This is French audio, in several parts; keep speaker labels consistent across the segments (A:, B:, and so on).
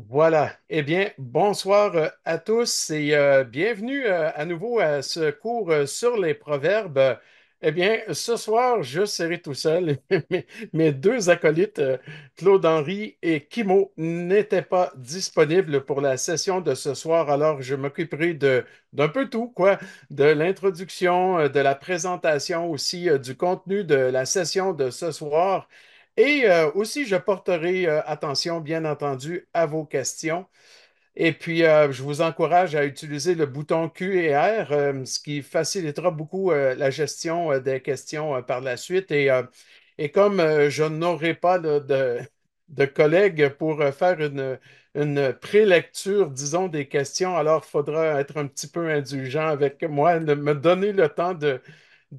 A: Voilà. Eh bien, bonsoir à tous et bienvenue à nouveau à ce cours sur les proverbes. Eh bien, ce soir, je serai tout seul. Mes deux acolytes, Claude-Henri et Kimo, n'étaient pas disponibles pour la session de ce soir, alors je m'occuperai d'un peu tout, quoi, de l'introduction, de la présentation aussi, du contenu de la session de ce soir. Et aussi, je porterai attention, bien entendu, à vos questions. Et puis, je vous encourage à utiliser le bouton Q et R, ce qui facilitera beaucoup la gestion des questions par la suite. Et comme je n'aurai pas de collègues pour faire une prélecture, disons, des questions, alors il faudra être un petit peu indulgent avec moi, me donner le temps de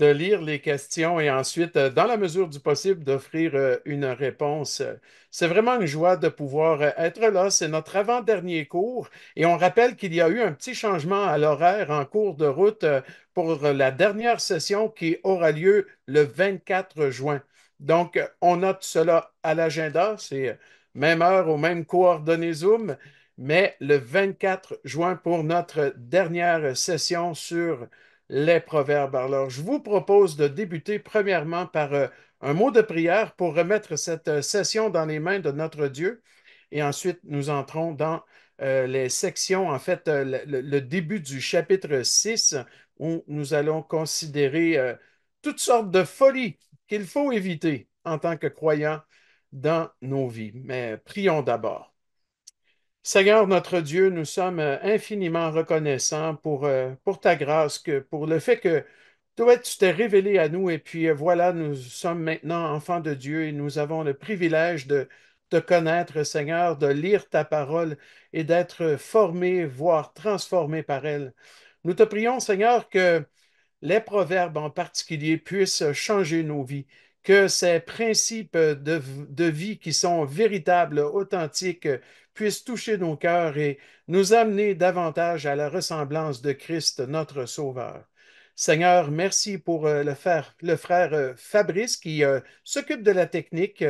A: lire les questions et ensuite, dans la mesure du possible, d'offrir une réponse. C'est vraiment une joie de pouvoir être là. C'est notre avant-dernier cours et on rappelle qu'il y a eu un petit changement à l'horaire en cours de route pour la dernière session qui aura lieu le 24 juin. Donc, on note cela à l'agenda. C'est même heure aux mêmes coordonnées Zoom, mais le 24 juin pour notre dernière session sur les proverbes. Alors, je vous propose de débuter premièrement par un mot de prière pour remettre cette session dans les mains de notre Dieu. Et ensuite, nous entrons dans les sections, en fait, le début du chapitre 6, où nous allons considérer toutes sortes de folies qu'il faut éviter en tant que croyants dans nos vies. Mais prions d'abord. Seigneur notre Dieu, nous sommes infiniment reconnaissants pour ta grâce, pour le fait que toi, tu t'es révélé à nous et puis voilà, nous sommes maintenant enfants de Dieu et nous avons le privilège de te connaître, Seigneur, de lire ta parole et d'être formés, voire transformés par elle. Nous te prions, Seigneur, que les proverbes en particulier puissent changer nos vies, que ces principes de vie qui sont véritables, authentiques, puissent toucher nos cœurs et nous amener davantage à la ressemblance de Christ, notre Sauveur. Seigneur, merci pour le frère Fabrice qui s'occupe de la technique.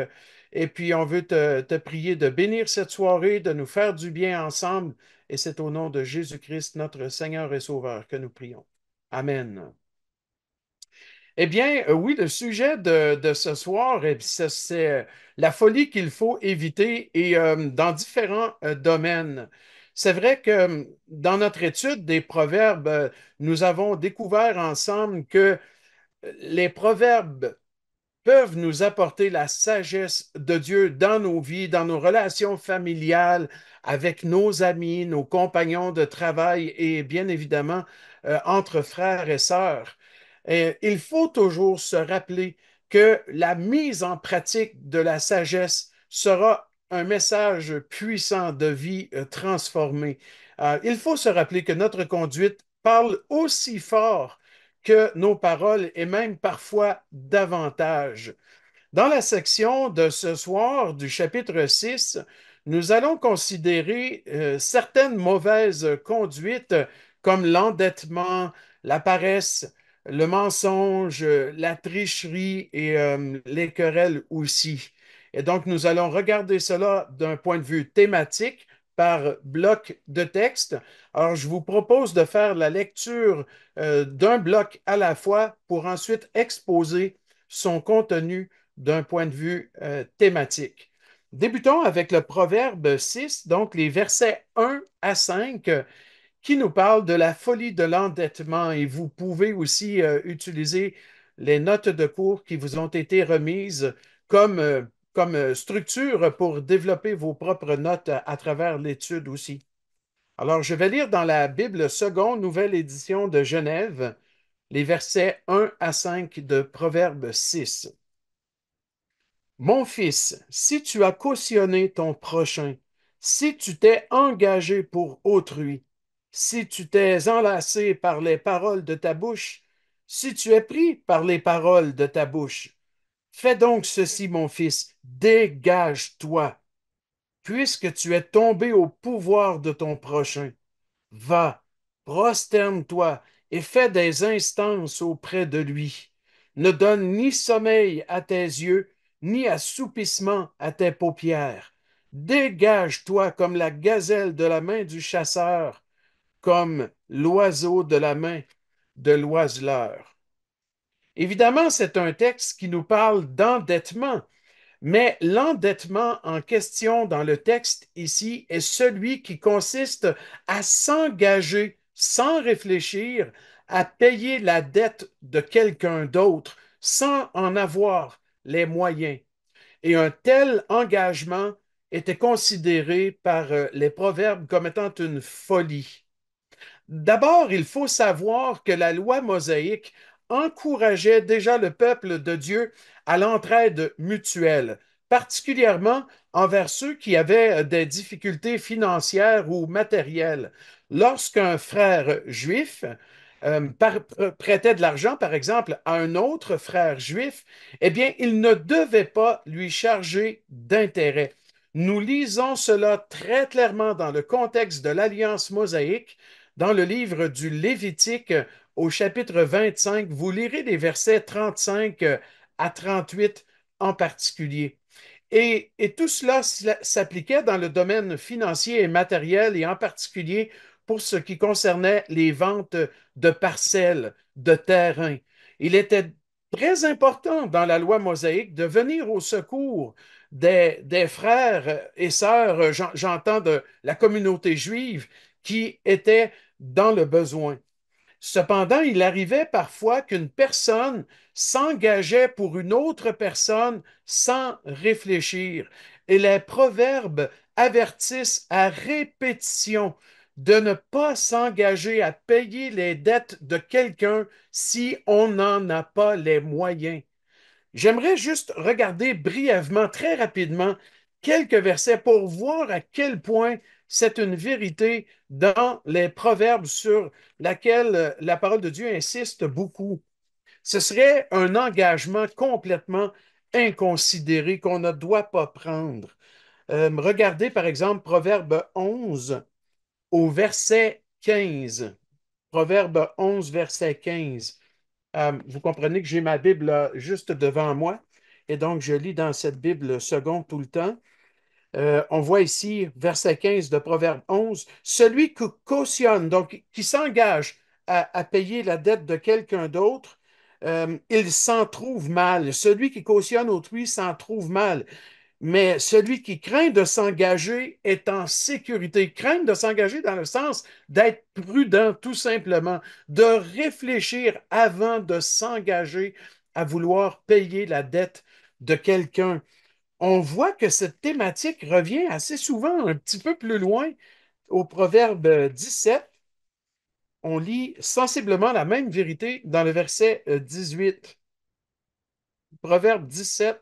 A: Et puis, on veut te prier de bénir cette soirée, de nous faire du bien ensemble. Et c'est au nom de Jésus-Christ, notre Seigneur et Sauveur, que nous prions. Amen. Eh bien, oui, le sujet de ce soir, c'est la folie qu'il faut éviter et dans différents domaines. C'est vrai que dans notre étude des proverbes, nous avons découvert ensemble que les proverbes peuvent nous apporter la sagesse de Dieu dans nos vies, dans nos relations familiales, avec nos amis, nos compagnons de travail et bien évidemment entre frères et sœurs. Et il faut toujours se rappeler que la mise en pratique de la sagesse sera un message puissant de vie transformée. Il faut se rappeler que notre conduite parle aussi fort que nos paroles et même parfois davantage. Dans la section de ce soir du chapitre 6, nous allons considérer certaines mauvaises conduites comme l'endettement, la paresse, le mensonge, la tricherie et les querelles aussi. Et donc, nous allons regarder cela d'un point de vue thématique par bloc de texte. Alors, je vous propose de faire la lecture d'un bloc à la fois pour ensuite exposer son contenu d'un point de vue thématique. Débutons avec le Proverbe 6, donc les versets 1 à 5, qui nous parlent de la folie de l'endettement. Et vous pouvez aussi utiliser les notes de cours qui vous ont été remises comme, comme structure pour développer vos propres notes à travers l'étude aussi. Alors, je vais lire dans la Bible seconde, nouvelle édition de Genève, les versets 1 à 5 de Proverbe 6. Mon fils, si tu as cautionné ton prochain, si tu t'es engagé pour autrui, si tu t'es enlacé par les paroles de ta bouche, si tu es pris par les paroles de ta bouche, fais donc ceci, mon fils, dégage-toi, puisque tu es tombé au pouvoir de ton prochain. Va, prosterne-toi et fais des instances auprès de lui. Ne donne ni sommeil à tes yeux, ni assoupissement à tes paupières. Dégage-toi comme la gazelle de la main du chasseur, comme l'oiseau de la main de l'oiseleur. Évidemment, c'est un texte qui nous parle d'endettement, mais l'endettement en question dans le texte ici est celui qui consiste à s'engager sans réfléchir à payer la dette de quelqu'un d'autre sans en avoir les moyens. Et un tel engagement était considéré par les proverbes comme étant une folie. D'abord, il faut savoir que la loi mosaïque encourageait déjà le peuple de Dieu à l'entraide mutuelle, particulièrement envers ceux qui avaient des difficultés financières ou matérielles. Lorsqu'un frère juif prêtait de l'argent, par exemple, à un autre frère juif, eh bien, il ne devait pas lui charger d'intérêt. Nous lisons cela très clairement dans le contexte de l'Alliance mosaïque dans le livre du Lévitique, au chapitre 25, vous lirez les versets 35 à 38 en particulier. Et tout cela s'appliquait dans le domaine financier et matériel, et en particulier pour ce qui concernait les ventes de parcelles, de terrains. Il était très important dans la loi mosaïque de venir au secours des frères et sœurs, j'entends de la communauté juive, qui étaient dans le besoin. Cependant, il arrivait parfois qu'une personne s'engageait pour une autre personne sans réfléchir. Et les proverbes avertissent à répétition de ne pas s'engager à payer les dettes de quelqu'un si on n'en a pas les moyens. J'aimerais juste regarder brièvement, très rapidement, quelques versets pour voir à quel point c'est une vérité dans les proverbes sur laquelle la parole de Dieu insiste beaucoup. Ce serait un engagement complètement inconsidéré qu'on ne doit pas prendre. Regardez par exemple Proverbe 11 au verset 15. Proverbe 11, verset 15. Vous comprenez que j'ai ma Bible là, juste devant moi et donc je lis dans cette Bible seconde tout le temps. On voit ici, verset 15 de Proverbe 11, celui qui cautionne, donc qui s'engage à payer la dette de quelqu'un d'autre, il s'en trouve mal. Celui qui cautionne autrui s'en trouve mal. Mais celui qui craint de s'engager est en sécurité. Craindre de s'engager dans le sens d'être prudent, tout simplement, de réfléchir avant de s'engager à vouloir payer la dette de quelqu'un. On voit que cette thématique revient assez souvent un petit peu plus loin au Proverbe 17. On lit sensiblement la même vérité dans le verset 18. Proverbe 17,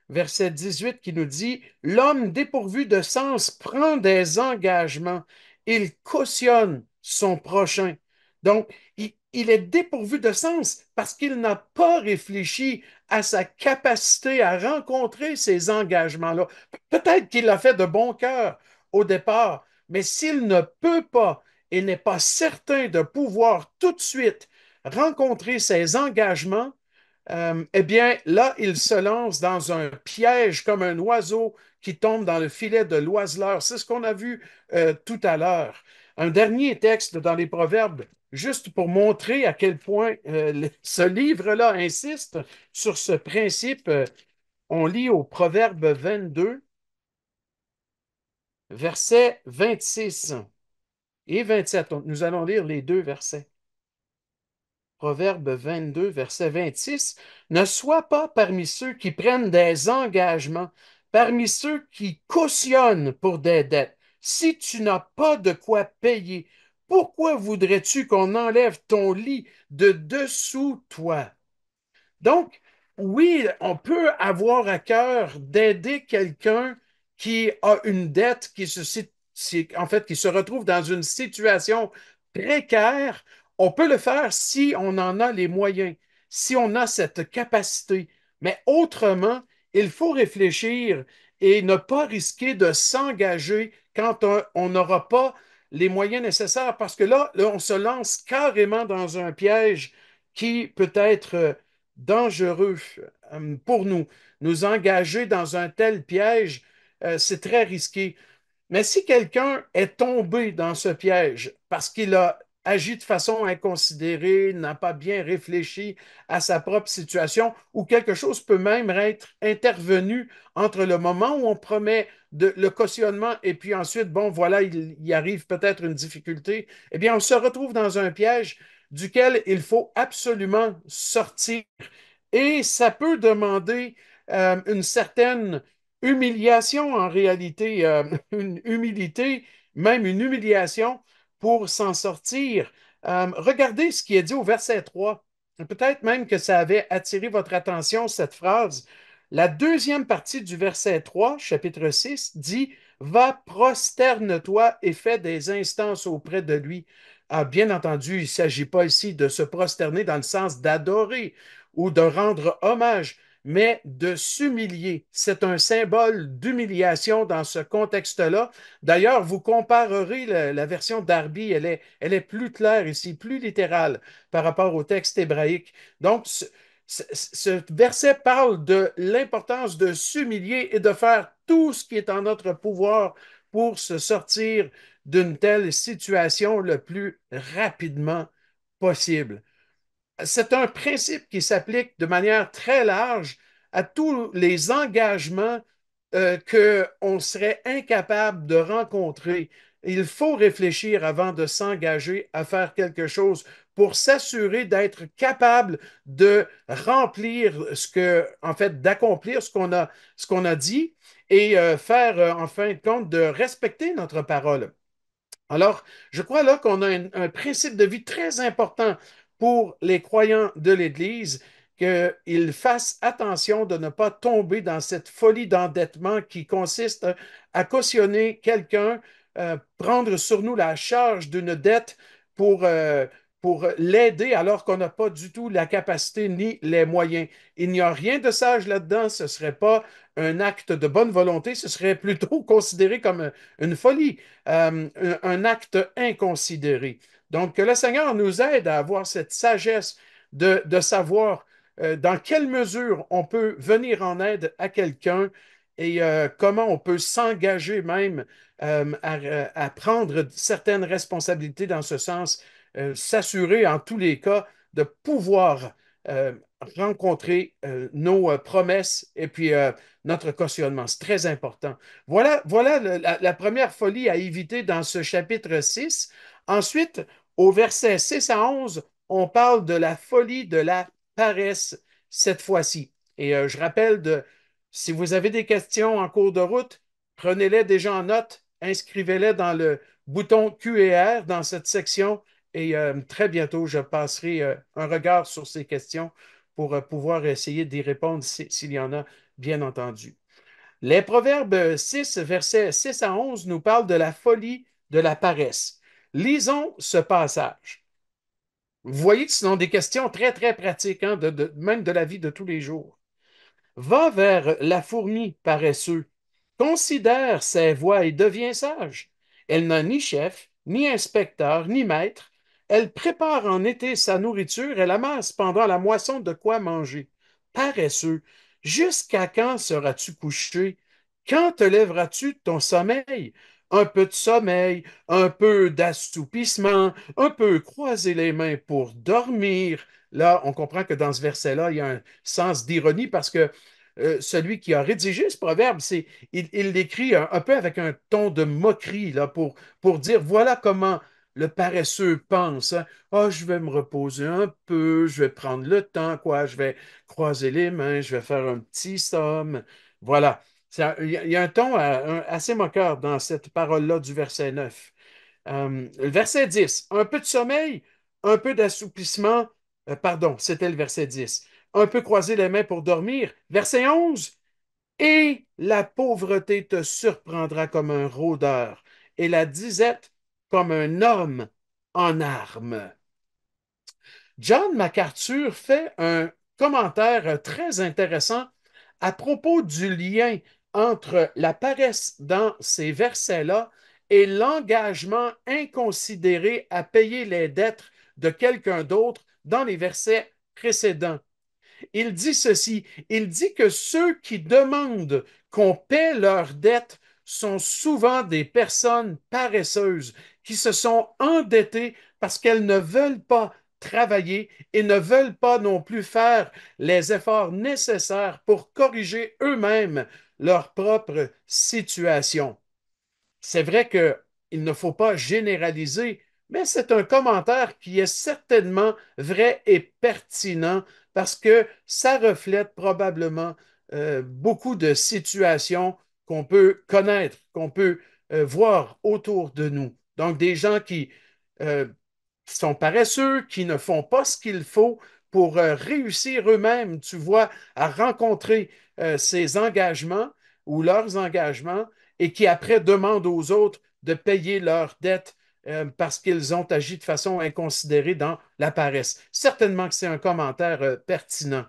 A: verset 18 qui nous dit, l'homme dépourvu de sens prend des engagements, il cautionne son prochain. Donc, il est dépourvu de sens parce qu'il n'a pas réfléchi à sa capacité à rencontrer ces engagements-là. Peut-être qu'il l'a fait de bon cœur au départ, mais s'il ne peut pas et n'est pas certain de pouvoir tout de suite rencontrer ces engagements, eh bien, là, il se lance dans un piège comme un oiseau qui tombe dans le filet de l'oiseleur. C'est ce qu'on a vu tout à l'heure. Un dernier texte dans les Proverbes, juste pour montrer à quel point ce livre-là insiste sur ce principe. On lit au Proverbe 22, versets 26 et 27. Nous allons lire les deux versets. Proverbe 22, verset 26, ne sois pas parmi ceux qui prennent des engagements, parmi ceux qui cautionnent pour des dettes. Si tu n'as pas de quoi payer, pourquoi voudrais-tu qu'on enlève ton lit de dessous toi? Donc, oui, on peut avoir à cœur d'aider quelqu'un qui a une dette, en fait, qui se retrouve dans une situation précaire. On peut le faire si on en a les moyens, si on a cette capacité. Mais autrement, il faut réfléchir et ne pas risquer de s'engager quand on n'aura pas les moyens nécessaires, parce que là, on se lance carrément dans un piège qui peut être dangereux pour nous. Nous engager dans un tel piège c'est très risqué. Mais si quelqu'un est tombé dans ce piège parce qu'il a agi de façon inconsidérée, n'a pas bien réfléchi à sa propre situation, ou quelque chose peut même être intervenu entre le moment où on promet le cautionnement et puis ensuite, bon, voilà, il arrive peut-être une difficulté, eh bien, on se retrouve dans un piège duquel il faut absolument sortir. Et ça peut demander une certaine humiliation en réalité, une humilité, même une humiliation pour s'en sortir. Regardez ce qui est dit au verset 3. Peut-être même que ça avait attiré votre attention, cette phrase. La deuxième partie du verset 3, chapitre 6, dit, Va, prosterne-toi et fais des instances auprès de lui. Ah, bien entendu, il ne s'agit pas ici de se prosterner dans le sens d'adorer ou de rendre hommage, mais de s'humilier. C'est un symbole d'humiliation dans ce contexte-là. D'ailleurs, vous comparerez la version d'Arby, elle est plus claire ici, plus littérale par rapport au texte hébraïque. Donc, ce verset parle de l'importance de s'humilier et de faire tout ce qui est en notre pouvoir pour se sortir d'une telle situation le plus rapidement possible. C'est un principe qui s'applique de manière très large à tous les engagements qu'on serait incapable de rencontrer. Il faut réfléchir avant de s'engager à faire quelque chose pour s'assurer d'être capable de remplir en fait, d'accomplir ce qu'on a dit et faire, en fin de compte, de respecter notre parole. Alors, je crois là qu'on a un principe de vie très important pour les croyants de l'Église, qu'ils fassent attention de ne pas tomber dans cette folie d'endettement qui consiste à cautionner quelqu'un, prendre sur nous la charge d'une dette pour, euh, pour l'aider alors qu'on n'a pas du tout la capacité ni les moyens. Il n'y a rien de sage là-dedans, ce ne serait pas un acte de bonne volonté, ce serait plutôt considéré comme une folie, un acte inconsidéré. Donc, que le Seigneur nous aide à avoir cette sagesse de savoir dans quelle mesure on peut venir en aide à quelqu'un et comment on peut s'engager même à prendre certaines responsabilités dans ce sens, s'assurer en tous les cas de pouvoir euh, rencontrer nos promesses et puis notre cautionnement. C'est très important. Voilà la première folie à éviter dans ce chapitre 6. Ensuite, au verset 6 à 11, on parle de la folie de la paresse cette fois-ci. Et je rappelle si vous avez des questions en cours de route, prenez-les déjà en note, inscrivez-les dans le bouton Q et R dans cette section et très bientôt, je passerai un regard sur ces questions pour pouvoir essayer d'y répondre s'il y en a, bien entendu. Les Proverbes 6, versets 6 à 11, nous parlent de la folie de la paresse. Lisons ce passage. Vous voyez que ce sont des questions très, très pratiques, hein, même de la vie de tous les jours. Va vers la fourmi paresseux, considère ses voies et deviens sage. Elle n'a ni chef, ni inspecteur, ni maître. Elle prépare en été sa nourriture, elle amasse pendant la moisson de quoi manger. Paresseux, jusqu'à quand seras-tu couché? Quand te lèveras-tu de ton sommeil? Un peu de sommeil, un peu d'assoupissement, un peu croiser les mains pour dormir. Là, on comprend que dans ce verset-là, il y a un sens d'ironie parce que celui qui a rédigé ce proverbe, il l'écrit un peu avec un ton de moquerie là, pour dire voilà comment le paresseux pense. Hein. Ah, je vais me reposer un peu, je vais prendre le temps, quoi, je vais croiser les mains, je vais faire un petit somme. Voilà. Il y a un ton assez moqueur dans cette parole-là du verset 9. Le verset 10, un peu de sommeil, un peu d'assouplissement, pardon, c'était le verset 10. Un peu croiser les mains pour dormir. Verset 11, et la pauvreté te surprendra comme un rôdeur, et la disette comme un homme en armes. John MacArthur fait un commentaire très intéressant à propos du lien entre la paresse dans ces versets-là et l'engagement inconsidéré à payer les dettes de quelqu'un d'autre dans les versets précédents. Il dit ceci, il dit que ceux qui demandent qu'on paie leurs dettes sont souvent des personnes paresseuses qui se sont endettées parce qu'elles ne veulent pas travailler et ne veulent pas non plus faire les efforts nécessaires pour corriger eux-mêmes leur propre situation. C'est vrai qu'il ne faut pas généraliser, mais c'est un commentaire qui est certainement vrai et pertinent parce que ça reflète probablement beaucoup de situations qu'on peut connaître, qu'on peut voir autour de nous. Donc, des gens euh, qui sont paresseux, qui ne font pas ce qu'il faut pour réussir eux-mêmes, tu vois, à rencontrer ces engagements ou leurs engagements et qui après demandent aux autres de payer leurs dettes parce qu'ils ont agi de façon inconsidérée dans la paresse. Certainement que c'est un commentaire pertinent.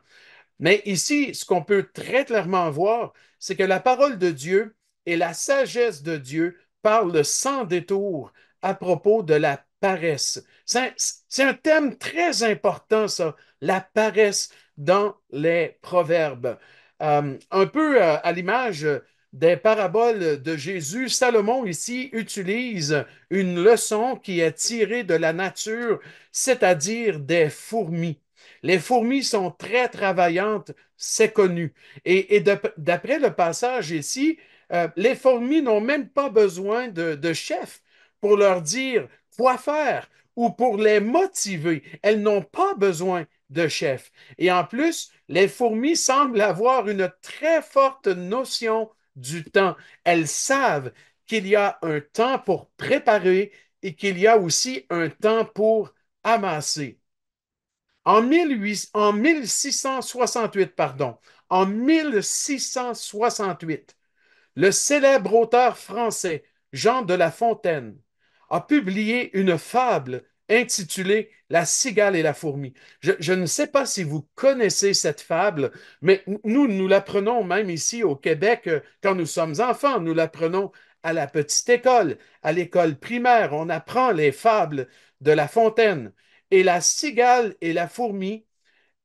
A: Mais ici, ce qu'on peut très clairement voir, c'est que la parole de Dieu et la sagesse de Dieu parlent sans détour à propos de la paresse. C'est un thème très important, ça, la paresse dans les proverbes. Un peu à l'image des paraboles de Jésus, Salomon ici utilise une leçon qui est tirée de la nature, c'est-à-dire des fourmis. Les fourmis sont très travaillantes, c'est connu. D'après le passage ici, les fourmis n'ont même pas besoin de chef pour leur dire quoi faire ou pour les motiver. Elles n'ont pas besoin de chef. Et en plus, les fourmis semblent avoir une très forte notion du temps. Elles savent qu'il y a un temps pour préparer et qu'il y a aussi un temps pour amasser. En 1668, pardon, en 1668, le célèbre auteur français Jean de La Fontaine a publié une fable intitulée La cigale et la fourmi. Je ne sais pas si vous connaissez cette fable, mais nous l'apprenons même ici au Québec quand nous sommes enfants. Nous l'apprenons à la petite école, à l'école primaire. On apprend les fables de La Fontaine. Et la cigale et la fourmi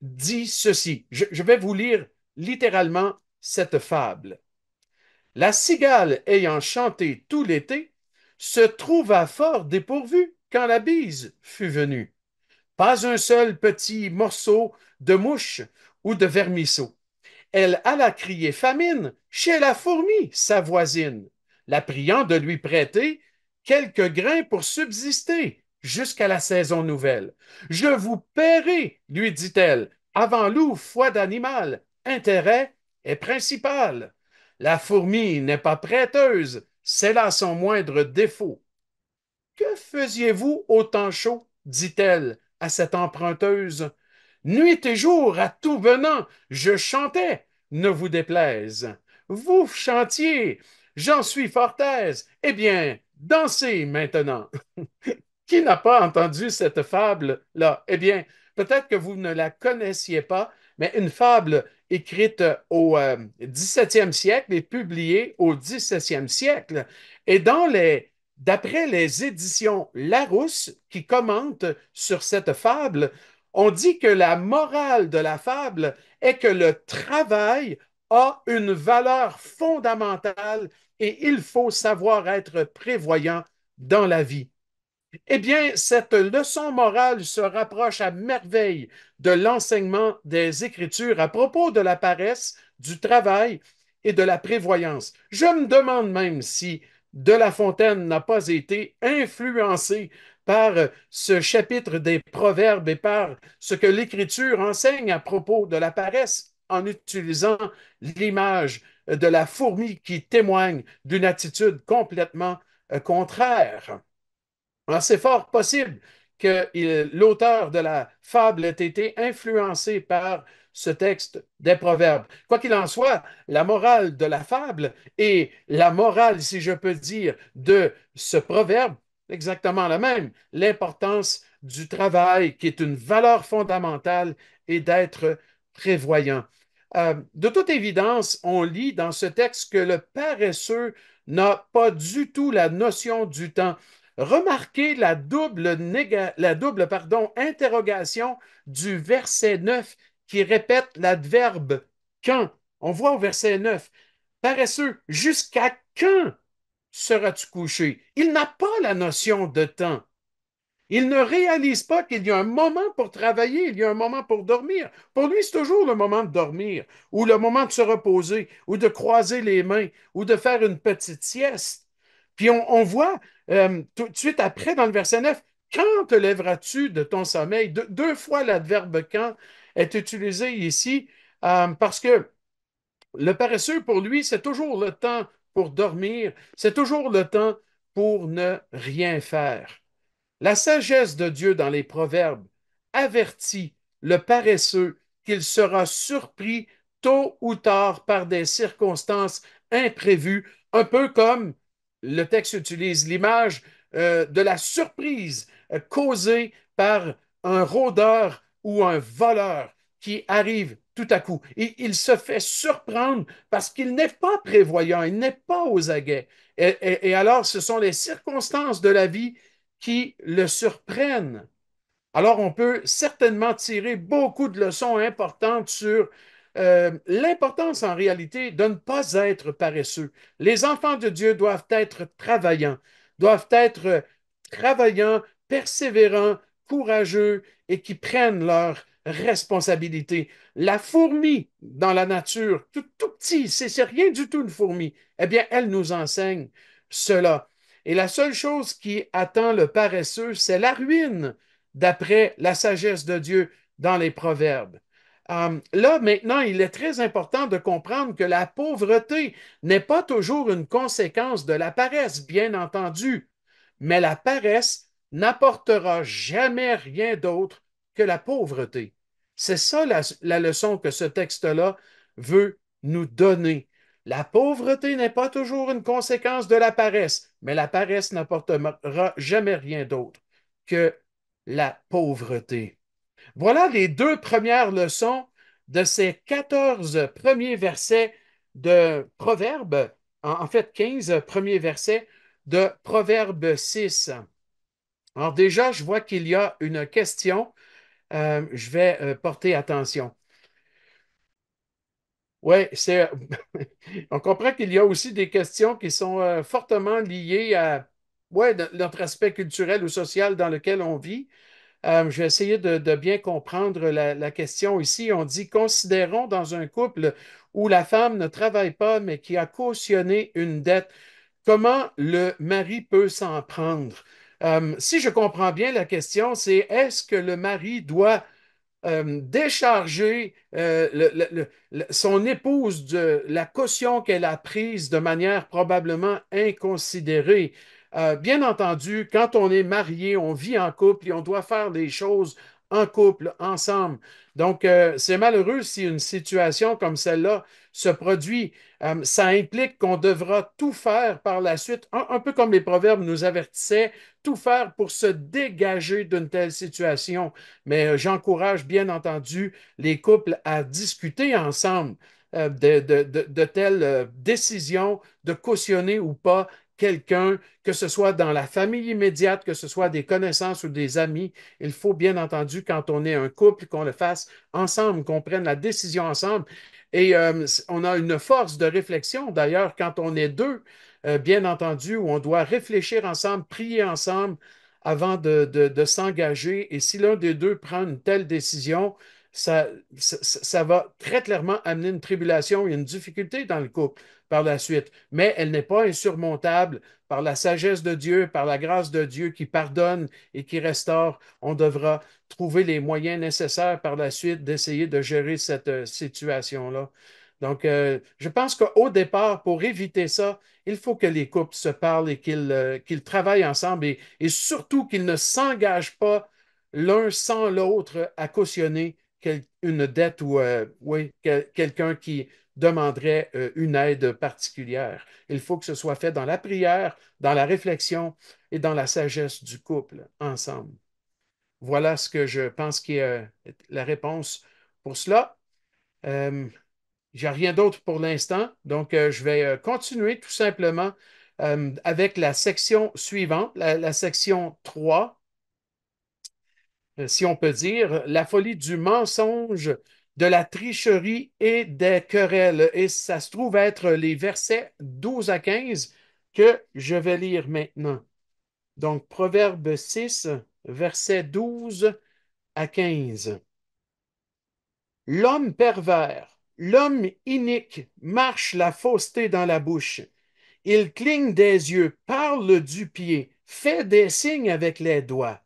A: dit ceci. Je vais vous lire littéralement cette fable. La cigale, ayant chanté tout l'été, se trouva fort dépourvue quand la bise fut venue. Pas un seul petit morceau de mouche ou de vermisseau. Elle alla crier famine chez la fourmi, sa voisine, la priant de lui prêter quelques grains pour subsister jusqu'à la saison nouvelle. Je vous paierai, lui dit-elle, avant loup, foi d'animal, intérêt est principal. La fourmi n'est pas prêteuse, c'est là son moindre défaut. Que faisiez-vous au temps chaud? Dit-elle à cette emprunteuse. Nuit et jour, à tout venant, je chantais, ne vous déplaise. Vous chantiez, j'en suis fort aise. Eh bien, dansez maintenant. Qui n'a pas entendu cette fable-là? Eh bien, peut-être que vous ne la connaissiez pas, mais une fable écrite au XVIIe siècle et publiée au XVIIe siècle. Et d'après les éditions Larousse qui commentent sur cette fable, on dit que la morale de la fable est que le travail a une valeur fondamentale et il faut savoir être prévoyant dans la vie. Eh bien, cette leçon morale se rapproche à merveille de l'enseignement des Écritures à propos de la paresse, du travail et de la prévoyance. Je me demande même si De La Fontaine n'a pas été influencé par ce chapitre des Proverbes et par ce que l'Écriture enseigne à propos de la paresse en utilisant l'image de la fourmi qui témoigne d'une attitude complètement contraire. Alors, c'est fort possible que l'auteur de la fable ait été influencé par ce texte des Proverbes. Quoi qu'il en soit, la morale de la fable et la morale, si je peux dire, de ce proverbe, exactement la même. L'importance du travail, qui est une valeur fondamentale, et d'être prévoyant. De toute évidence, on lit dans ce texte que le paresseux n'a pas du tout la notion du temps. Remarquez la double interrogation du verset 9 qui répète l'adverbe quand. On voit au verset 9, paresseux, jusqu'à quand seras-tu couché? Il n'a pas la notion de temps. Il ne réalise pas qu'il y a un moment pour travailler, il y a un moment pour dormir. Pour lui, c'est toujours le moment de dormir, ou le moment de se reposer, ou de croiser les mains, ou de faire une petite sieste. Puis on voit tout de suite après, dans le verset 9, quand te lèveras-tu de ton sommeil? Deux fois l'adverbe quand est utilisé ici parce que le paresseux, pour lui, c'est toujours le temps pour dormir, c'est toujours le temps pour ne rien faire. La sagesse de Dieu dans les Proverbes avertit le paresseux qu'il sera surpris tôt ou tard par des circonstances imprévues, un peu comme le texte utilise l'image de la surprise causée par un rôdeur ou un voleur qui arrive tout à coup. Il se fait surprendre parce qu'il n'est pas prévoyant, il n'est pas aux aguets. Et alors, ce sont les circonstances de la vie qui le surprennent. Alors, on peut certainement tirer beaucoup de leçons importantes sur l'importance en réalité de ne pas être paresseux. Les enfants de Dieu doivent être travaillants, persévérants, courageux et qui prennent leurs responsabilités. La fourmi dans la nature, tout petit, c'est rien du tout une fourmi, eh bien, elle nous enseigne cela. Et la seule chose qui attend le paresseux, c'est la ruine d'après la sagesse de Dieu dans les Proverbes. Là, maintenant, il est très important de comprendre que la pauvreté n'est pas toujours une conséquence de la paresse, bien entendu, mais la paresse n'apportera jamais rien d'autre que la pauvreté. C'est ça la leçon que ce texte-là veut nous donner. La pauvreté n'est pas toujours une conséquence de la paresse, mais la paresse n'apportera jamais rien d'autre que la pauvreté. Voilà les deux premières leçons de ces 14 premiers versets de Proverbes, en fait 15 premiers versets de Proverbe 6. Alors déjà, je vois qu'il y a une question. Je vais porter attention. Oui, c'est. On comprend qu'il y a aussi des questions qui sont fortement liées à ouais, notre aspect culturel ou social dans lequel on vit. Je vais essayer de bien comprendre la question ici. On dit, considérons dans un couple où la femme ne travaille pas, mais qui a cautionné une dette, comment le mari peut s'en prendre? Si je comprends bien la question, c'est est-ce que le mari doit décharger son épouse de la caution qu'elle a prise de manière probablement inconsidérée. Bien entendu, quand on est marié, on vit en couple et on doit faire les choses en couple, ensemble. Donc, c'est malheureux si une situation comme celle-là se produit. Ça implique qu'on devra tout faire par la suite, un peu comme les proverbes nous avertissaient, tout faire pour se dégager d'une telle situation. Mais j'encourage bien entendu les couples à discuter ensemble de telles décisions, de cautionner ou pas quelqu'un, que ce soit dans la famille immédiate, que ce soit des connaissances ou des amis. Il faut bien entendu, quand on est un couple, qu'on le fasse ensemble, qu'on prenne la décision ensemble. Et on a une force de réflexion, d'ailleurs, quand on est deux, bien entendu, où on doit réfléchir ensemble, prier ensemble avant de s'engager. Et si l'un des deux prend une telle décision, ça va très clairement amener une tribulation et une difficulté dans le couple par la suite. Mais elle n'est pas insurmontable par la sagesse de Dieu, par la grâce de Dieu qui pardonne et qui restaure. On devra trouver les moyens nécessaires par la suite d'essayer de gérer cette situation-là. Donc, je pense qu'au départ, pour éviter ça, il faut que les couples se parlent et qu'ils travaillent ensemble et surtout qu'ils ne s'engagent pas l'un sans l'autre à cautionner une dette ou oui, quelqu'un qui demanderait une aide particulière. Il faut que ce soit fait dans la prière, dans la réflexion et dans la sagesse du couple ensemble. Voilà ce que je pense qui est la réponse pour cela. Euh, j'ai rien d'autre pour l'instant, donc je vais continuer tout simplement avec la section suivante, la section 3, si on peut dire, la folie du mensonge de la tricherie et des querelles. Et ça se trouve être les versets 12 à 15 que je vais lire maintenant. Donc, Proverbe 6, versets 12 à 15. L'homme pervers, l'homme inique marche la fausseté dans la bouche. Il cligne des yeux, parle du pied, fait des signes avec les doigts.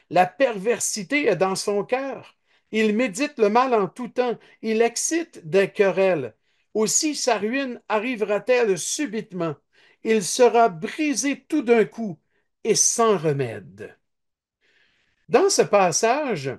A: La perversité est dans son cœur. Il médite le mal en tout temps. Il excite des querelles. Aussi sa ruine arrivera-t-elle subitement. Il sera brisé tout d'un coup et sans remède. Dans ce passage,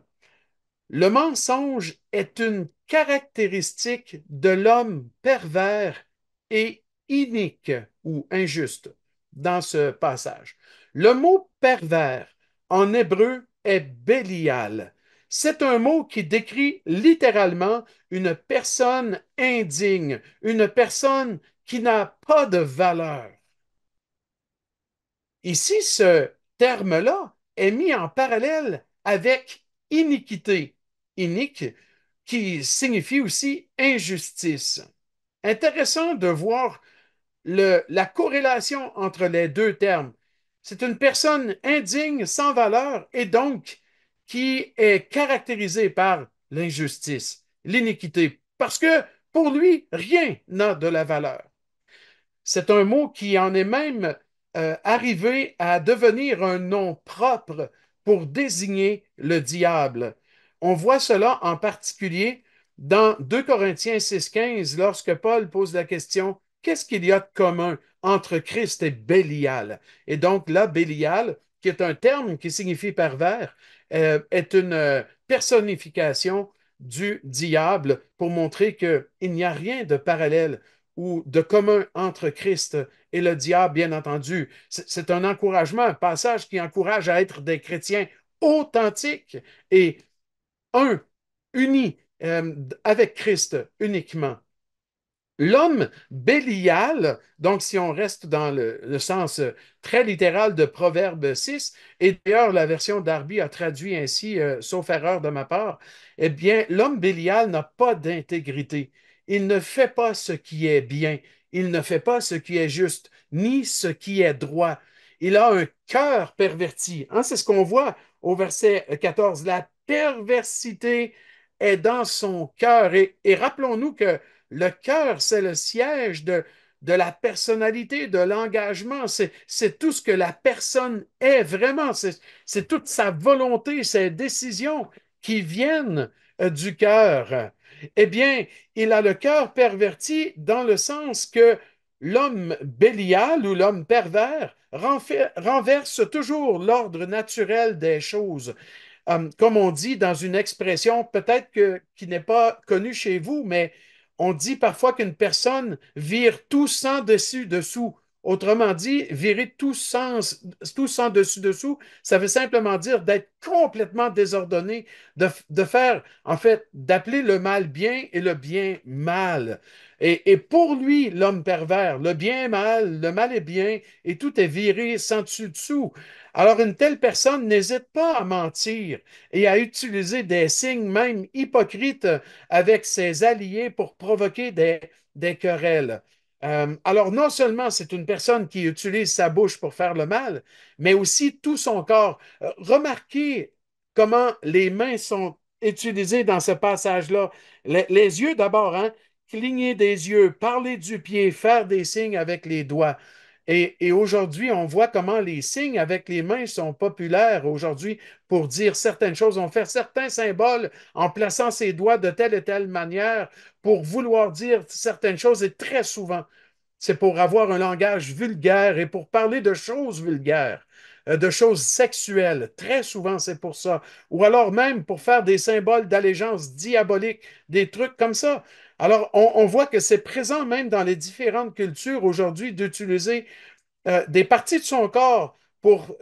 A: le mensonge est une caractéristique de l'homme pervers et inique ou injuste dans ce passage. Le mot pervers en hébreu est Bélial. C'est un mot qui décrit littéralement une personne indigne, une personne qui n'a pas de valeur. Ici, ce terme-là est mis en parallèle avec iniquité, inique, qui signifie aussi injustice. Intéressant de voir la corrélation entre les deux termes. C'est une personne indigne, sans valeur, et donc qui est caractérisée par l'injustice, l'iniquité, parce que pour lui, rien n'a de la valeur. C'est un mot qui en est même arrivé à devenir un nom propre pour désigner le diable. On voit cela en particulier dans 2 Corinthiens 6,15 lorsque Paul pose la question, qu'est-ce qu'il y a de commun entre Christ et Bélial? Et donc là, Bélial, qui est un terme qui signifie pervers, est une personnification du diable pour montrer qu'il n'y a rien de parallèle ou de commun entre Christ et le diable, bien entendu. C'est un encouragement, un passage qui encourage à être des chrétiens authentiques et un, unis avec Christ uniquement. L'homme Bélial, donc si on reste dans le sens très littéral de Proverbe 6, et d'ailleurs la version d'Arby a traduit ainsi, sauf erreur de ma part, eh bien l'homme Bélial n'a pas d'intégrité. Il ne fait pas ce qui est bien, il ne fait pas ce qui est juste, ni ce qui est droit. Il a un cœur perverti. Hein, c'est ce qu'on voit au verset 14. La perversité est dans son cœur. Et rappelons-nous que le cœur, c'est le siège de la personnalité, de l'engagement. C'est tout ce que la personne est vraiment. C'est toute sa volonté, ses décisions qui viennent du cœur. Eh bien, il a le cœur perverti dans le sens que l'homme bélial ou l'homme pervers renverse toujours l'ordre naturel des choses. Comme on dit dans une expression peut-être qui n'est pas connue chez vous, mais on dit parfois qu'une personne vire tout sans dessus-dessous. Autrement dit, virer tout sans dessus-dessous, ça veut simplement dire d'être complètement désordonné, de faire, en fait, d'appeler le mal bien et le bien mal. Et pour lui, l'homme pervers, le bien est mal, le mal est bien, et tout est viré sans dessus-dessous. Alors, une telle personne n'hésite pas à mentir et à utiliser des signes même hypocrites avec ses alliés pour provoquer des querelles. Alors, non seulement c'est une personne qui utilise sa bouche pour faire le mal, mais aussi tout son corps. Remarquez comment les mains sont utilisées dans ce passage-là. Les yeux d'abord, hein? Cligner des yeux, parler du pied, faire des signes avec les doigts. Et aujourd'hui, on voit comment les signes avec les mains sont populaires aujourd'hui pour dire certaines choses. On fait certains symboles en plaçant ses doigts de telle et telle manière pour vouloir dire certaines choses. Et très souvent, c'est pour avoir un langage vulgaire et pour parler de choses vulgaires, de choses sexuelles. Très souvent, c'est pour ça. Ou alors même pour faire des symboles d'allégeance diabolique, des trucs comme ça. Alors, on voit que c'est présent même dans les différentes cultures aujourd'hui d'utiliser des parties de son corps pour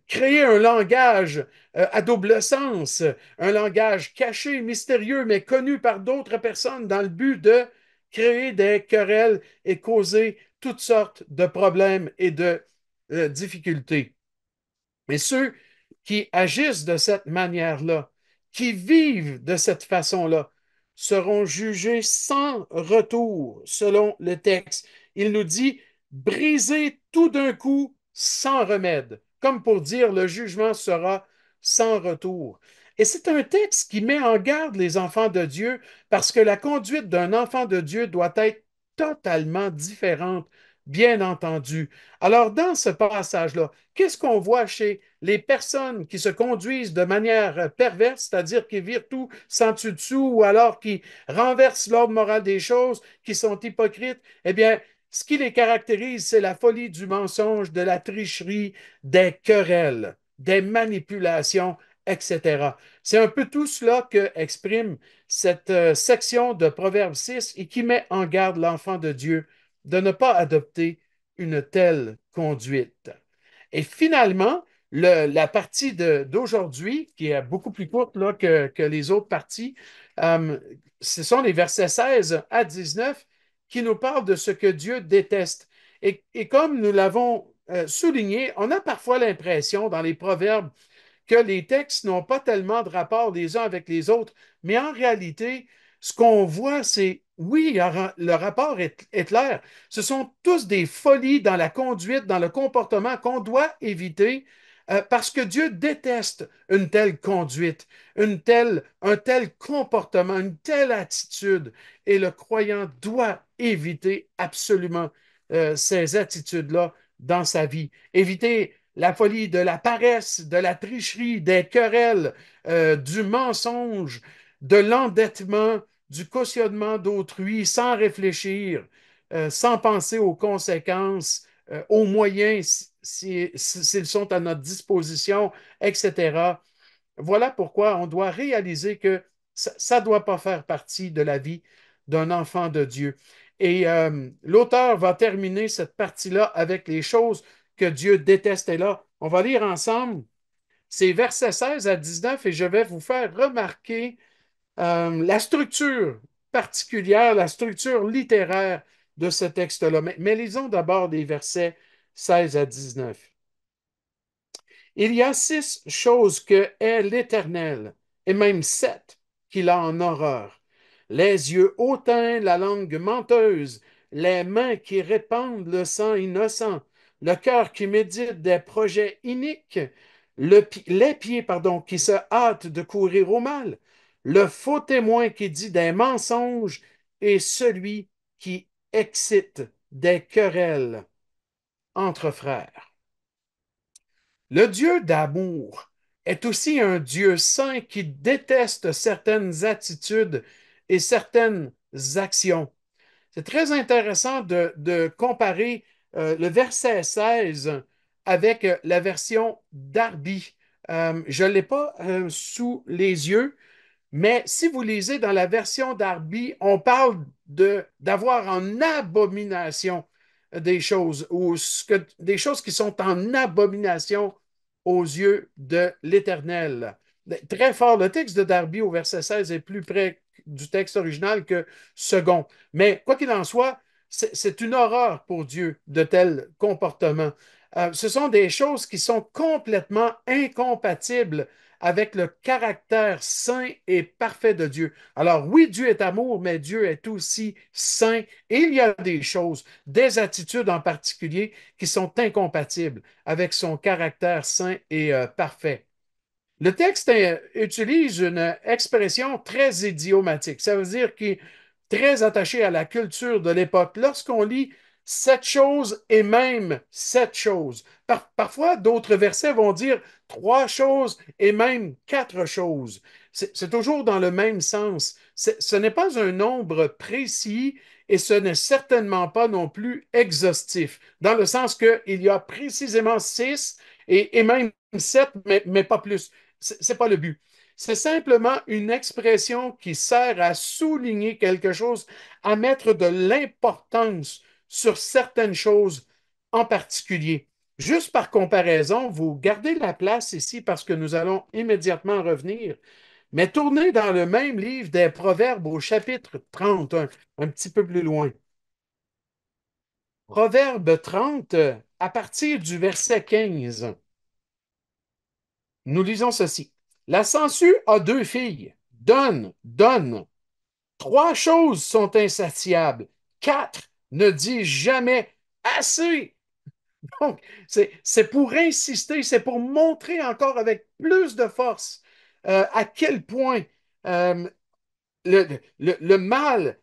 A: créer un langage à double sens, un langage caché, mystérieux, mais connu par d'autres personnes dans le but de créer des querelles et causer toutes sortes de problèmes et de difficultés. Mais ceux qui agissent de cette manière-là, qui vivent de cette façon-là, seront jugés sans retour, selon le texte. Il nous dit, brisez tout d'un coup sans remède, comme pour dire le jugement sera sans retour. Et c'est un texte qui met en garde les enfants de Dieu parce que la conduite d'un enfant de Dieu doit être totalement différente, bien entendu. Alors, dans ce passage-là, qu'est-ce qu'on voit chez les personnes qui se conduisent de manière perverse, c'est-à-dire qui virent tout sans dessus-dessous ou alors qui renversent l'ordre moral des choses, qui sont hypocrites? Eh bien, ce qui les caractérise, c'est la folie du mensonge, de la tricherie, des querelles, des manipulations, etc. C'est un peu tout cela que exprime cette section de Proverbe 6 et qui met en garde l'enfant de Dieu de ne pas adopter une telle conduite. Et finalement, la partie d'aujourd'hui, qui est beaucoup plus courte là, que les autres parties, euh, ce sont les versets 16 à 19 qui nous parlent de ce que Dieu déteste. Et comme nous l'avons souligné, on a parfois l'impression dans les proverbes que les textes n'ont pas tellement de rapport les uns avec les autres, mais en réalité, ce qu'on voit, c'est, oui, le rapport est clair. Ce sont tous des folies dans la conduite, dans le comportement qu'on doit éviter parce que Dieu déteste une telle conduite, un tel comportement, une telle attitude. Et le croyant doit éviter absolument ces attitudes-là dans sa vie. Éviter la folie de la paresse, de la tricherie, des querelles, du mensonge, de l'endettement, du cautionnement d'autrui sans réfléchir, sans penser aux conséquences, aux moyens s'ils sont à notre disposition, etc. Voilà pourquoi on doit réaliser que ça ne doit pas faire partie de la vie d'un enfant de Dieu. Et l'auteur va terminer cette partie-là avec les choses que Dieu déteste. Et là, on va lire ensemble ces versets 16 à 19 et je vais vous faire remarquer la structure particulière, la structure littéraire de ce texte-là. Mais lisons d'abord les versets 16 à 19. Il y a 6 choses que est l'Éternel, et même 7 qu'il a en horreur. Les yeux hautains, la langue menteuse, les mains qui répandent le sang innocent, le cœur qui médite des projets iniques, les pieds, qui se hâtent de courir au mal, le faux témoin qui dit des mensonges et celui qui excite des querelles entre frères. Le Dieu d'amour est aussi un Dieu saint qui déteste certaines attitudes et certaines actions. C'est très intéressant de comparer le verset 16 avec la version Darby. Je ne l'ai pas sous les yeux, mais si vous lisez dans la version d'Arby, on parle d'avoir en abomination des choses, ou des choses qui sont en abomination aux yeux de l'Éternel. Très fort, le texte de Darby au verset 16 est plus près du texte original que second. Mais quoi qu'il en soit, c'est une horreur pour Dieu de tels comportements. Ce sont des choses qui sont complètement incompatibles avec le caractère saint et parfait de Dieu. Alors oui, Dieu est amour, mais Dieu est aussi saint et il y a des choses, des attitudes en particulier qui sont incompatibles avec son caractère saint et parfait. Le texte utilise une expression très idiomatique. Ça veut dire qu'il est très attaché à la culture de l'époque. Lorsqu'on lit cette chose et même cette chose, parfois d'autres versets vont dire 3 choses et même 4 choses. C'est toujours dans le même sens. Ce n'est pas un nombre précis et ce n'est certainement pas non plus exhaustif, dans le sens qu'il y a précisément 6 et même 7, mais pas plus. C'est pas le but. C'est simplement une expression qui sert à souligner quelque chose, à mettre de l'importance sur certaines choses en particulier. Juste par comparaison, vous gardez la place ici parce que nous allons immédiatement revenir, mais tournez dans le même livre des Proverbes au chapitre 30, un petit peu plus loin. Proverbe 30, à partir du verset 15. Nous lisons ceci. La sangsue a 2 filles. Donne, donne. Trois choses sont insatiables. Quatre ne disent jamais assez. Donc, c'est pour insister, c'est pour montrer encore avec plus de force à quel point euh, le mal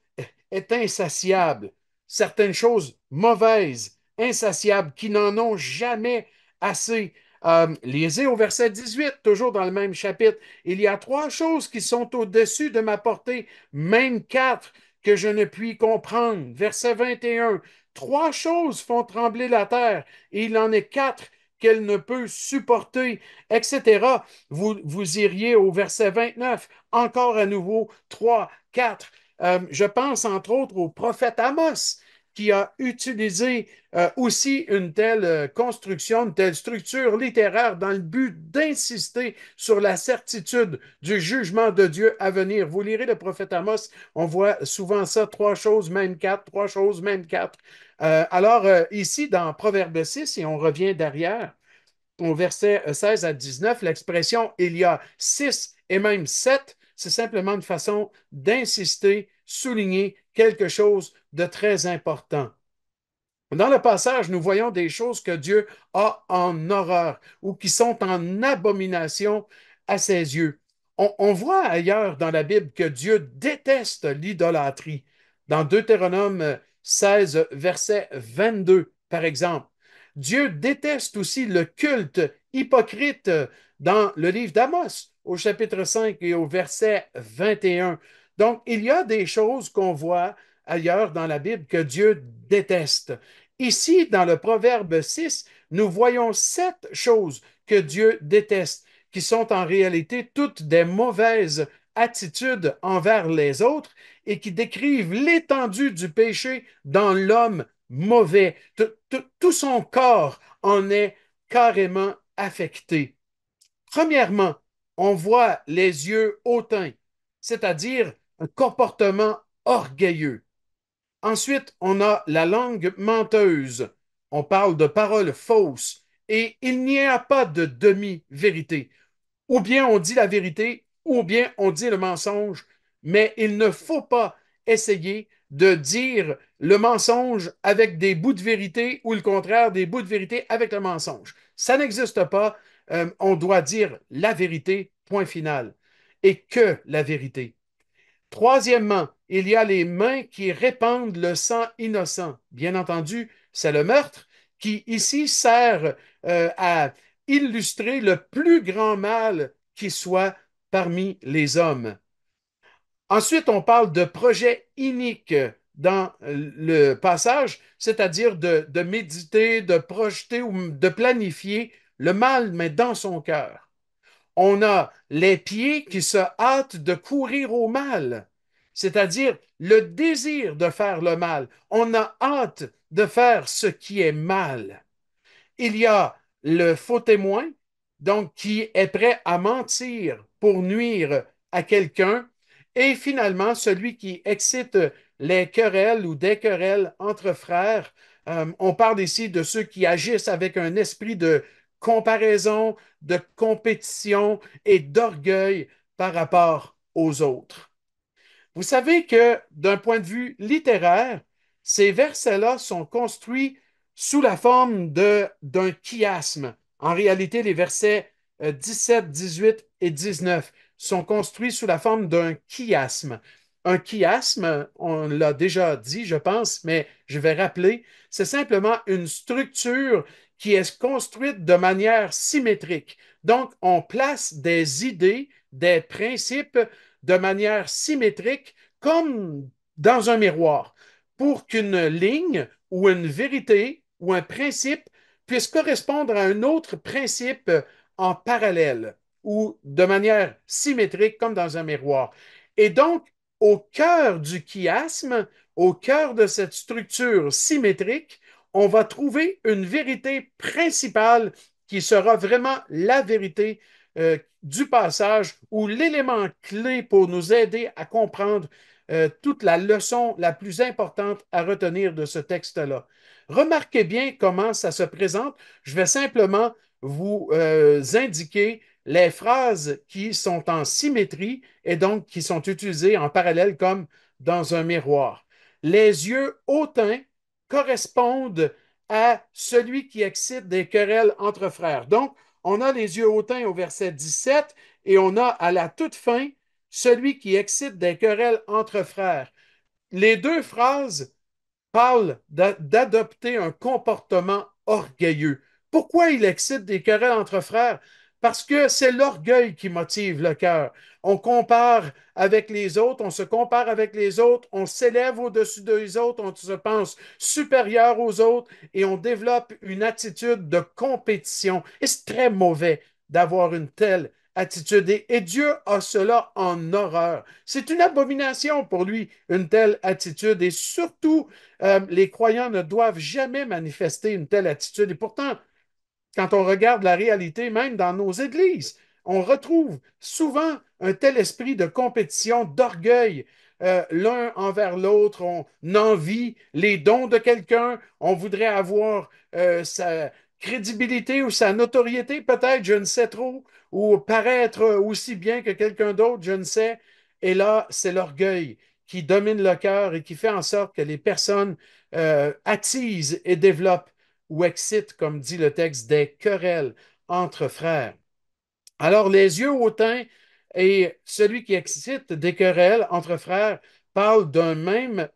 A: est insatiable. Certaines choses mauvaises, insatiables, qui n'en ont jamais assez. Lisez au verset 18, toujours dans le même chapitre. Il y a trois choses qui sont au-dessus de ma portée, même quatre que je ne puis comprendre. Verset 21. Trois choses font trembler la terre, et il en est quatre qu'elle ne peut supporter, etc. Vous iriez au verset 29, encore à nouveau, trois, quatre. Je pense entre autres au prophète Amos qui a utilisé aussi une telle construction, une telle structure littéraire dans le but d'insister sur la certitude du jugement de Dieu à venir. Vous lirez le prophète Amos, on voit souvent ça, trois choses, même quatre, trois choses, même quatre. Ici, dans Proverbe 6, et on revient derrière, au verset 16 à 19, l'expression il y a six et même sept, c'est simplement une façon d'insister, souligner quelque chose de très important. Dans le passage, nous voyons des choses que Dieu a en horreur ou qui sont en abomination à ses yeux. On voit ailleurs dans la Bible que Dieu déteste l'idolâtrie. Dans Deutéronome 16, verset 22, par exemple. Dieu déteste aussi le culte hypocrite dans le livre d'Amos, au chapitre 5 et au verset 21. Donc, il y a des choses qu'on voit ailleurs dans la Bible que Dieu déteste. Ici, dans le Proverbe 6, nous voyons sept choses que Dieu déteste, qui sont en réalité toutes des mauvaises attitudes envers les autres et qui décrivent l'étendue du péché dans l'homme mauvais. Tout son corps en est carrément affecté. Premièrement, on voit les yeux hautains, c'est-à-dire un comportement orgueilleux. Ensuite, on a la langue menteuse. On parle de paroles fausses et il n'y a pas de demi-vérité. Ou bien on dit la vérité, ou bien on dit le mensonge, mais il ne faut pas essayer de dire le mensonge avec des bouts de vérité ou le contraire des bouts de vérité avec le mensonge. Ça n'existe pas. On doit dire la vérité, point final, et que la vérité. Troisièmement, il y a les mains qui répandent le sang innocent. Bien entendu, c'est le meurtre qui ici sert à illustrer le plus grand mal qui soit parmi les hommes. Ensuite, on parle de projet inique dans le passage, c'est-à-dire de méditer, de projeter ou de planifier le mal, mais dans son cœur. On a les pieds qui se hâtent de courir au mal, c'est-à-dire le désir de faire le mal. On a hâte de faire ce qui est mal. Il y a le faux témoin, donc qui est prêt à mentir pour nuire à quelqu'un, et finalement celui qui excite les querelles ou des querelles entre frères. On parle ici de ceux qui agissent avec un esprit de comparaison, de compétition et d'orgueil par rapport aux autres. Vous savez que d'un point de vue littéraire, ces versets-là sont construits sous la forme d'un chiasme. En réalité, les versets 17, 18 et 19 sont construits sous la forme d'un chiasme. Un chiasme, on l'a déjà dit, je pense, mais je vais rappeler, c'est simplement une structure qui est construite de manière symétrique. Donc, on place des idées, des principes de manière symétrique, comme dans un miroir, pour qu'une ligne ou une vérité ou un principe puisse correspondre à un autre principe en parallèle ou de manière symétrique, comme dans un miroir. Et donc, au cœur du chiasme, au cœur de cette structure symétrique, on va trouver une vérité principale qui sera vraiment la vérité du passage ou l'élément clé pour nous aider à comprendre toute la leçon la plus importante à retenir de ce texte-là. Remarquez bien comment ça se présente. Je vais simplement vous indiquer les phrases qui sont en symétrie et donc qui sont utilisées en parallèle comme dans un miroir. Les yeux hautains correspondent à celui qui excite des querelles entre frères. Donc, on a les yeux hautains au verset 17 et on a à la toute fin celui qui excite des querelles entre frères. Les deux phrases parle d'adopter un comportement orgueilleux. Pourquoi il excite des querelles entre frères? Parce que c'est l'orgueil qui motive le cœur. On compare avec les autres, on se compare avec les autres, on s'élève au-dessus des autres, on se pense supérieur aux autres et on développe une attitude de compétition. Et c'est très mauvais d'avoir une telle attitude. Et Dieu a cela en horreur. C'est une abomination pour lui, une telle attitude. Et surtout, les croyants ne doivent jamais manifester une telle attitude. Et pourtant, quand on regarde la réalité, même dans nos églises, on retrouve souvent un tel esprit de compétition, d'orgueil, l'un envers l'autre. On envie les dons de quelqu'un, on voudrait avoir sa crédibilité ou sa notoriété, peut-être, je ne sais trop, ou paraître aussi bien que quelqu'un d'autre, je ne sais. Et là, c'est l'orgueil qui domine le cœur et qui fait en sorte que les personnes attisent et développent ou excite, comme dit le texte, des querelles entre frères. Alors, les yeux hautains et celui qui excite des querelles entre frères parlent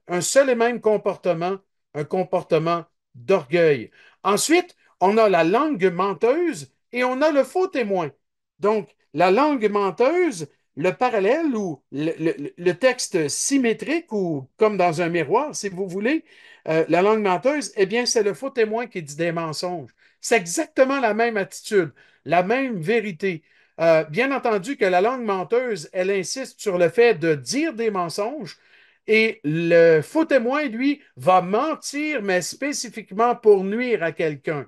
A: un seul et même comportement, un comportement d'orgueil. Ensuite, on a la langue menteuse et on a le faux témoin. Donc, la langue menteuse, le parallèle ou le texte symétrique ou comme dans un miroir, si vous voulez, la langue menteuse, eh bien, c'est le faux témoin qui dit des mensonges. C'est exactement la même attitude, la même vérité. Bien entendu que la langue menteuse, elle insiste sur le fait de dire des mensonges et le faux témoin, lui, va mentir, mais spécifiquement pour nuire à quelqu'un.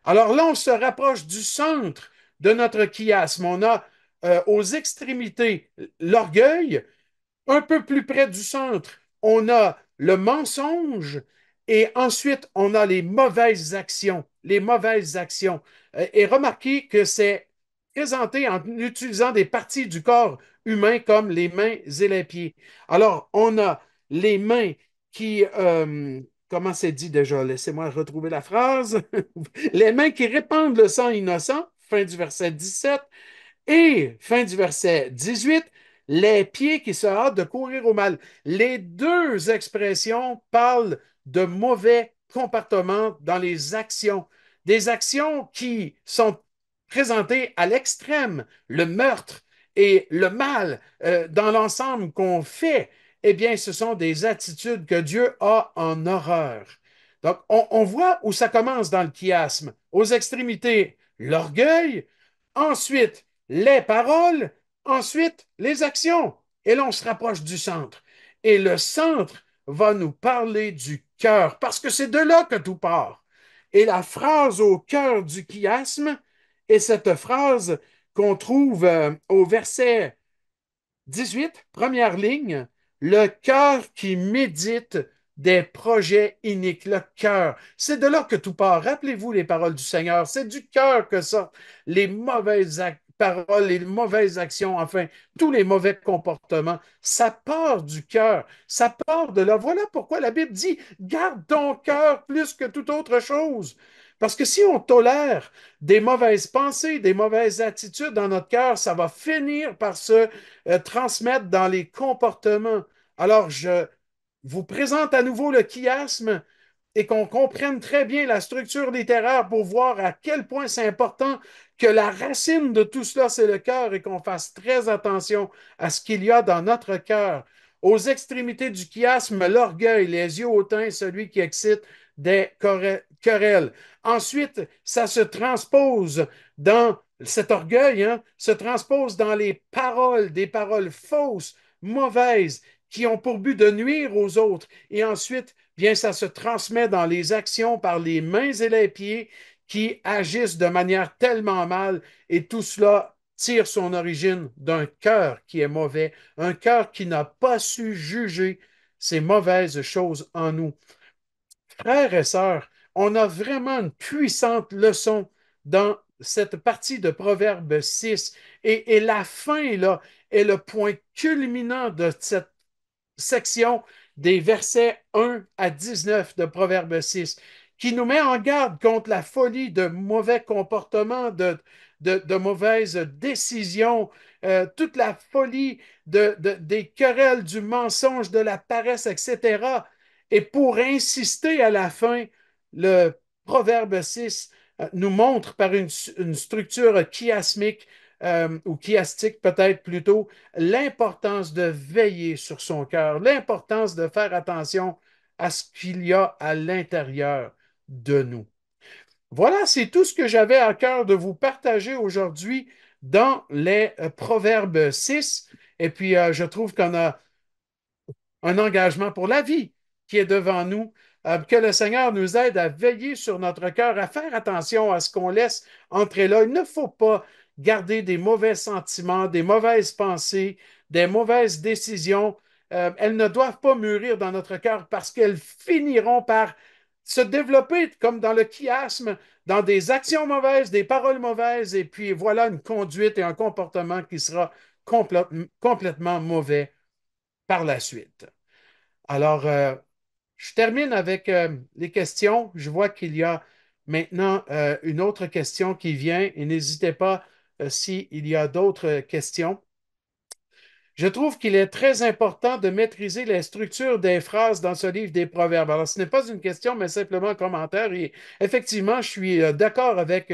A: Alors là, on se rapproche du centre de notre chiasme. On a aux extrémités l'orgueil, un peu plus près du centre, on a le mensonge et ensuite on a les mauvaises actions. Les mauvaises actions. Et remarquez que c'est présenté en utilisant des parties du corps humain comme les mains et les pieds. Alors, on a les mains qui, comment c'est dit déjà? Laissez-moi retrouver la phrase. Les mains qui répandent le sang innocent, fin du verset 17. Et, fin du verset 18, les pieds qui se hâtent de courir au mal. Les deux expressions parlent de mauvais comportements dans les actions. Des actions qui sont présentées à l'extrême, le meurtre et le mal dans l'ensemble qu'on fait. Eh bien, ce sont des attitudes que Dieu a en horreur. Donc, on voit où ça commence dans le chiasme. Aux extrémités, l'orgueil. Ensuite, les paroles, ensuite les actions. Et là, on se rapproche du centre. Et le centre va nous parler du cœur, parce que c'est de là que tout part. Et la phrase au cœur du chiasme est cette phrase qu'on trouve au verset 18, première ligne, le cœur qui médite des projets iniques, le cœur. C'est de là que tout part. Rappelez-vous les paroles du Seigneur. C'est du cœur que sortent les mauvaises paroles, les mauvaises actions, enfin, tous les mauvais comportements. Ça part du cœur. Ça part de là. Voilà pourquoi la Bible dit, garde ton cœur plus que toute autre chose. Parce que si on tolère des mauvaises pensées, des mauvaises attitudes dans notre cœur, ça va finir par se transmettre dans les comportements. Alors, je vous présente à nouveau le chiasme et qu'on comprenne très bien la structure littéraire pour voir à quel point c'est important que la racine de tout cela, c'est le cœur et qu'on fasse très attention à ce qu'il y a dans notre cœur. Aux extrémités du chiasme, l'orgueil, les yeux hautains, celui qui excite des querelles. Ensuite, ça se transpose dans cet orgueil, hein, se transpose dans les paroles, des paroles fausses, mauvaises, qui ont pour but de nuire aux autres. Et ensuite, bien, ça se transmet dans les actions par les mains et les pieds qui agissent de manière tellement mal. Et tout cela tire son origine d'un cœur qui est mauvais, un cœur qui n'a pas su juger ces mauvaises choses en nous. Frères et sœurs, on a vraiment une puissante leçon dans cette partie de Proverbe 6 et la fin, là, est le point culminant de cette section des versets 1 à 19 de Proverbe 6, qui nous met en garde contre la folie de mauvais comportements, de mauvaises décisions, toute la folie des querelles, du mensonge, de la paresse, etc. Et pour insister à la fin, le Proverbe 6 nous montre par une structure chiasmique ou chiastique peut-être plutôt, l'importance de veiller sur son cœur, l'importance de faire attention à ce qu'il y a à l'intérieur de nous. Voilà, c'est tout ce que j'avais à cœur de vous partager aujourd'hui dans les Proverbes 6. Et puis, je trouve qu'on a un engagement pour la vie qui est devant nous. Que le Seigneur nous aide à veiller sur notre cœur, à faire attention à ce qu'on laisse entrer là. Il ne faut pas garder des mauvais sentiments, des mauvaises pensées, des mauvaises décisions. Elles ne doivent pas mûrir dans notre cœur parce qu'elles finiront par se développer comme dans le chiasme, dans des actions mauvaises, des paroles mauvaises, et puis voilà une conduite et un comportement qui sera complètement mauvais par la suite. Alors, je termine avec les questions. Je vois qu'il y a maintenant une autre question qui vient et n'hésitez pas s'il y a d'autres questions. Je trouve qu'il est très important de maîtriser les structures des phrases dans ce livre des Proverbes. Alors, ce n'est pas une question, mais simplement un commentaire. Et effectivement, je suis d'accord avec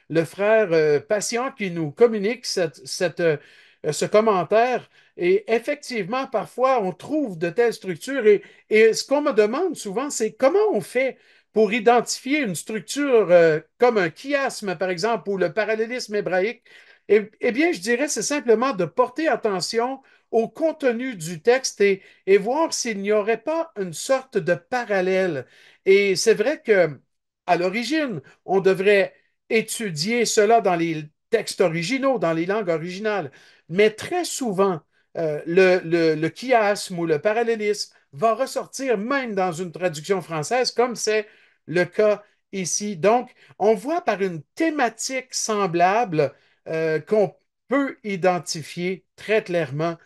A: le frère Patient qui nous communique ce commentaire. Et effectivement, parfois, on trouve de telles structures. Et ce qu'on me demande souvent, c'est comment on fait pour identifier une structure comme un chiasme, par exemple, ou le parallélisme hébraïque. Eh bien, je dirais, c'est simplement de porter attention au contenu du texte et voir s'il n'y aurait pas une sorte de parallèle. Et c'est vrai que à l'origine, on devrait étudier cela dans les textes originaux, dans les langues originales. Mais très souvent, le chiasme ou le parallélisme va ressortir même dans une traduction française, comme c'est le cas ici. Donc, on voit par une thématique semblable qu'on peut identifier très clairement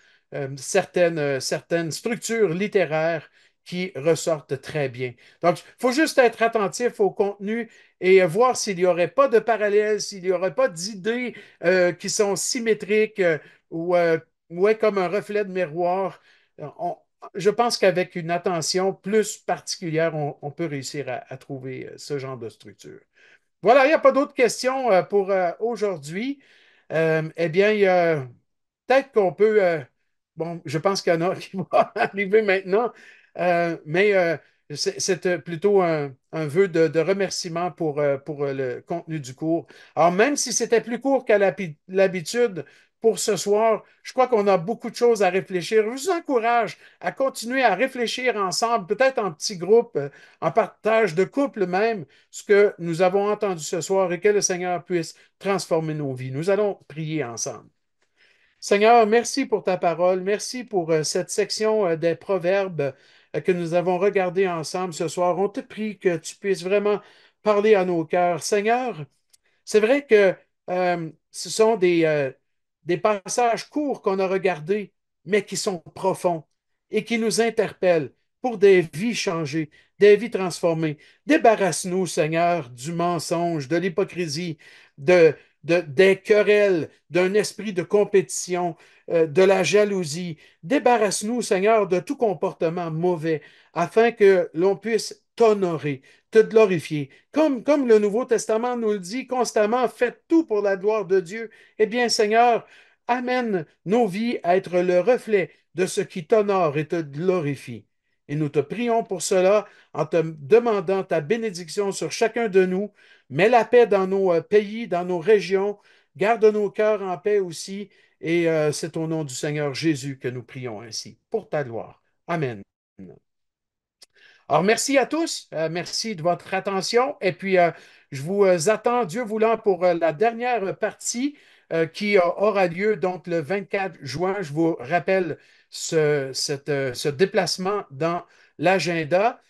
A: certaines structures littéraires qui ressortent très bien. Donc, il faut juste être attentif au contenu et voir s'il n'y aurait pas de parallèle, s'il n'y aurait pas d'idées qui sont symétriques ou ouais, comme un reflet de miroir. On- je pense qu'avec une attention plus particulière, on peut réussir à trouver ce genre de structure. Voilà, il n'y a pas d'autres questions pour aujourd'hui. Eh bien, peut-être qu'on peut. Bon, je pense qu'il y en a qui vont arriver maintenant, mais c'est plutôt un vœu de remerciement pour le contenu du cours. Alors, même si c'était plus court qu'à l'habitude pour ce soir, je crois qu'on a beaucoup de choses à réfléchir. Je vous encourage à continuer à réfléchir ensemble, peut-être en petits groupes, en partage de couple même, ce que nous avons entendu ce soir et que le Seigneur puisse transformer nos vies. Nous allons prier ensemble. Seigneur, merci pour ta parole. Merci pour cette section des proverbes que nous avons regardé ensemble ce soir. On te prie que tu puisses vraiment parler à nos cœurs. Seigneur, c'est vrai que ce sont des passages courts qu'on a regardés, mais qui sont profonds et qui nous interpellent pour des vies changées, des vies transformées. Débarrasse-nous, Seigneur, du mensonge, de l'hypocrisie, de, des querelles, d'un esprit de compétition, de la jalousie. Débarrasse-nous, Seigneur, de tout comportement mauvais, afin que l'on puisse t'honorer, te glorifier. Comme le Nouveau Testament nous le dit constamment, faites tout pour la gloire de Dieu. Eh bien, Seigneur, amène nos vies à être le reflet de ce qui t'honore et te glorifie. Et nous te prions pour cela en te demandant ta bénédiction sur chacun de nous. Mets la paix dans nos pays, dans nos régions. Garde nos cœurs en paix aussi. Et c'est au nom du Seigneur Jésus que nous prions ainsi, pour ta gloire. Amen. Alors, merci à tous. Merci de votre attention. Et puis, je vous attends, Dieu voulant, pour la dernière partie qui aura lieu donc le 24 juin. Je vous rappelle ce déplacement dans l'agenda.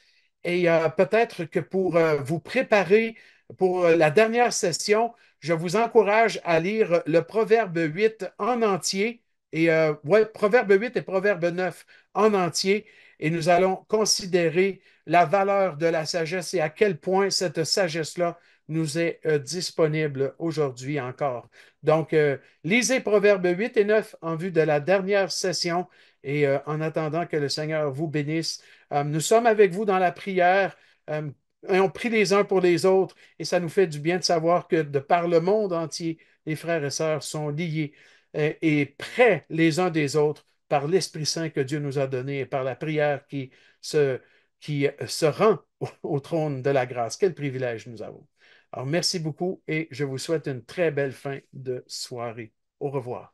A: Et peut-être que pour vous préparer pour la dernière session, je vous encourage à lire le Proverbe 8 en entier, ouais, Proverbe 8 et Proverbe 9 en entier, et nous allons considérer la valeur de la sagesse et à quel point cette sagesse-là nous est disponible aujourd'hui encore. Donc, lisez Proverbe 8 et 9 en vue de la dernière session et en attendant que le Seigneur vous bénisse. Nous sommes avec vous dans la prière. Euh, et on prie les uns pour les autres et ça nous fait du bien de savoir que de par le monde entier, les frères et sœurs sont liés et près les uns des autres par l'Esprit Saint que Dieu nous a donné et par la prière se, qui se rend au trône de la grâce. Quel privilège nous avons. Alors, merci beaucoup et je vous souhaite une très belle fin de soirée. Au revoir.